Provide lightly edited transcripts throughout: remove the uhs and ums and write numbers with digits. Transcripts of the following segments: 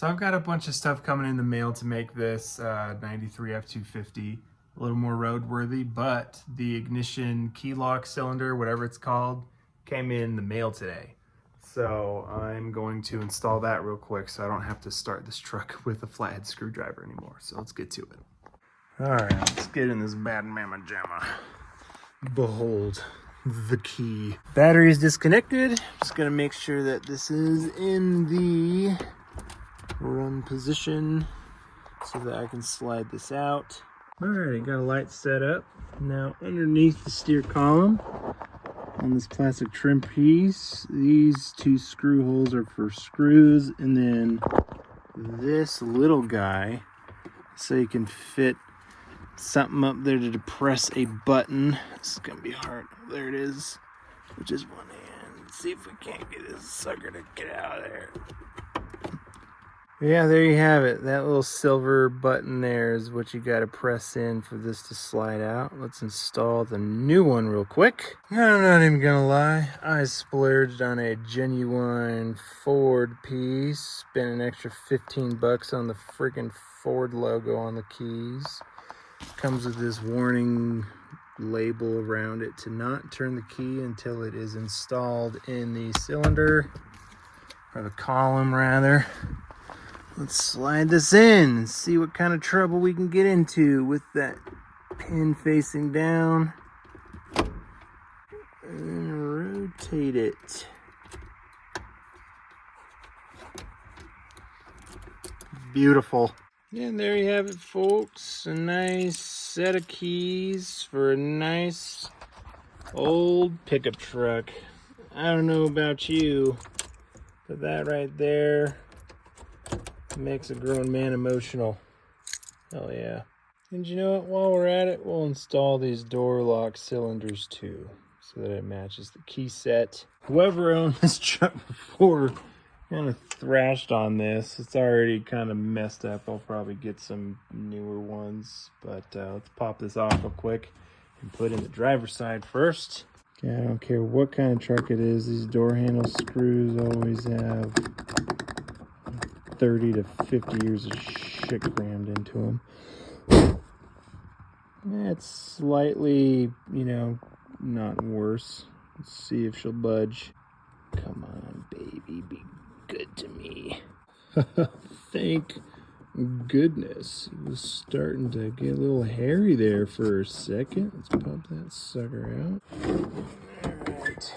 So I've got a bunch of stuff coming in the mail to make this 93 F250 a little more roadworthy, but the ignition key lock cylinder, whatever it's called, came in the mail today. So I'm going to install that real quick so I don't have to start this truck with a flathead screwdriver anymore. So let's get to it. All right, let's get in this bad mama jamma. Behold the key. Battery is disconnected. Just gonna make sure that this is in the run position so that I can slide this out. Alright, got a light set up. Now underneath the steer column on this plastic trim piece, these two screw holes are for screws, and then this little guy so you can fit something up there to depress a button. This is gonna be hard. There it is, which is one hand. Let's see if we can't get this sucker to get out of there. Yeah, there you have it. That little silver button there is what you gotta press in for this to slide out. Let's install the new one real quick. I'm not even gonna lie, I splurged on a genuine Ford piece. Spent an extra 15 bucks on the freaking Ford logo on the keys. Comes with this warning label around it to not turn the key until it is installed in the cylinder, or the column rather. Let's slide this in and see what kind of trouble we can get into with that pin facing down. And rotate it. Beautiful. And there you have it, folks. A nice set of keys for a nice old pickup truck. I don't know about you, but that right there makes a grown man emotional. Hell yeah. And you know what? While we're at it, we'll install these door lock cylinders too, so that it matches the key set. Whoever owned this truck before kind of thrashed on this. It's already kind of messed up. I'll probably get some newer ones, but let's pop this off real quick and put in the driver's side first. Okay, I don't care what kind of truck it is, these door handle screws always have 30 to 50 years of shit crammed into them. That's slightly, not worse. Let's see if she'll budge. Come on, baby, be good to me. Thank goodness. It was starting to get a little hairy there for a second. Let's pop that sucker out. Alright.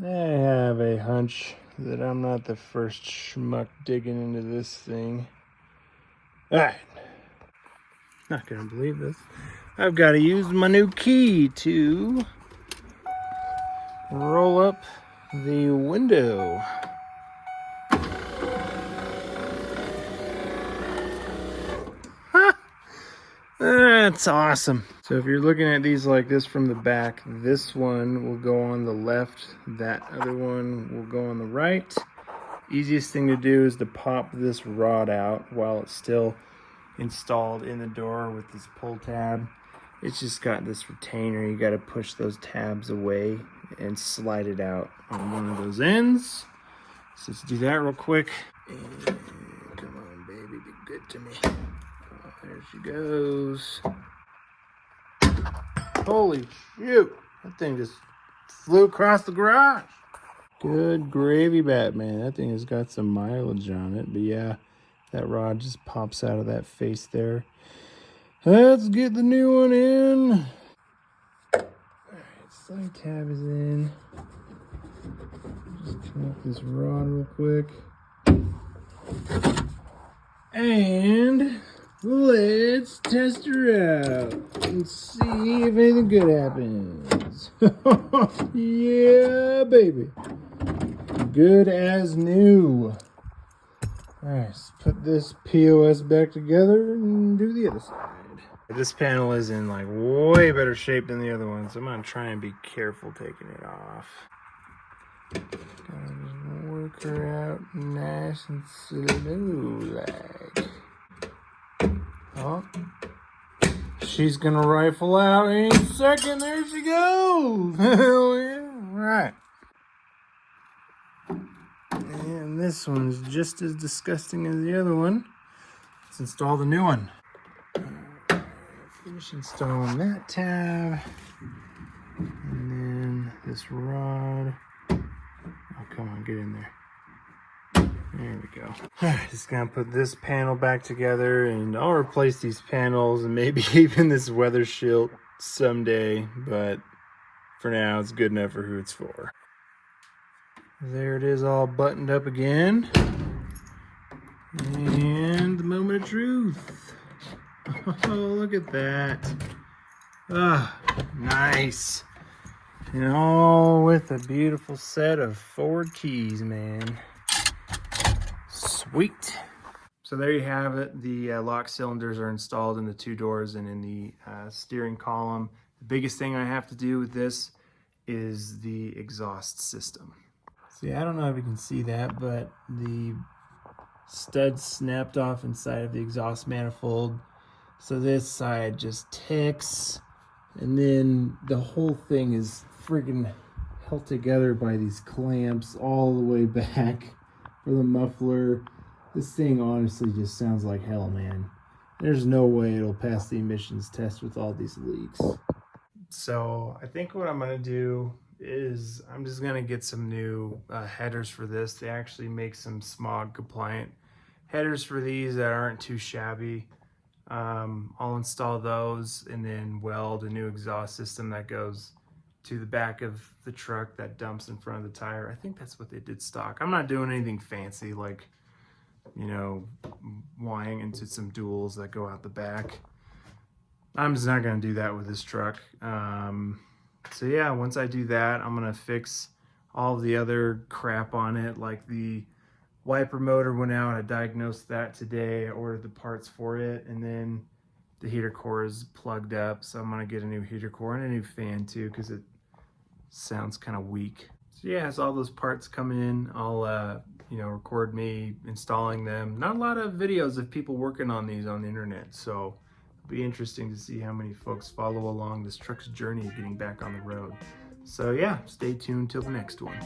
I have a hunch that I'm not the first schmuck digging into this thing. Alright. Not gonna believe this. I've got to use my new key to roll up the window. That's awesome. So if you're looking at these like this from the back, this one will go on the left, that other one will go on the right. Easiest thing to do is to pop this rod out while it's still installed in the door with this pull tab. It's just got this retainer. You got to push those tabs away and slide it out on one of those ends. So let's do that real quick. And come on, baby, be good to me. Oh, there she goes. Holy shoot, that thing just flew across the garage. Good gravy, Batman. That thing has got some mileage on it, but yeah, that rod just pops out of that face there. Let's get the new one in. All right, slide tab is in. Just connect this rod real quick. And let's test her out and see if anything good happens. Yeah, baby. Good as new. Alright, let's put this POS back together and do the other side. This panel is in like way better shape than the other ones. I'm gonna try and be careful taking it off. Gotta just work her out nice and slow like. Oh, she's gonna rifle out any second. There she goes. Hell yeah. All right. And this one's just as disgusting as the other one. Let's install the new one. Finish installing that tab. And then this rod. Oh, come on, get in there. There we go. Just gonna put this panel back together, and I'll replace these panels and maybe even this weather shield someday, but for now it's good enough for who it's for. There it is, all buttoned up again. And the moment of truth. Oh, look at that. Ah, nice. And all with a beautiful set of forward keys, man. Sweet. So there you have it. The lock cylinders are installed in the two doors and in the steering column. The biggest thing I have to do with this is the exhaust system. See, I don't know if you can see that, but the stud snapped off inside of the exhaust manifold. So this side just ticks, and then the whole thing is friggin' held together by these clamps all the way back for the muffler. This thing honestly just sounds like hell, man. There's no way it'll pass the emissions test with all these leaks. So I think what I'm gonna do is I'm just gonna get some new headers for this. They actually make some smog compliant headers for these that aren't too shabby. I'll install those and then weld a new exhaust system that goes to the back of the truck that dumps in front of the tire. I think that's what they did stock. I'm not doing anything fancy like, you know, wiring into some duals that go out the back. I'm just not gonna do that with this truck. So yeah, once I do that, I'm gonna fix all the other crap on it, like the wiper motor went out. I diagnosed that today. I ordered the parts for it, and then the heater core is plugged up, so I'm gonna get a new heater core and a new fan too, because it sounds kind of weak. So yeah, as all those parts come in, I'll you know, record me installing them. Not a lot of videos of people working on these on the internet, so it'll be interesting to see how many folks follow along this truck's journey of getting back on the road. So yeah, stay tuned till the next one.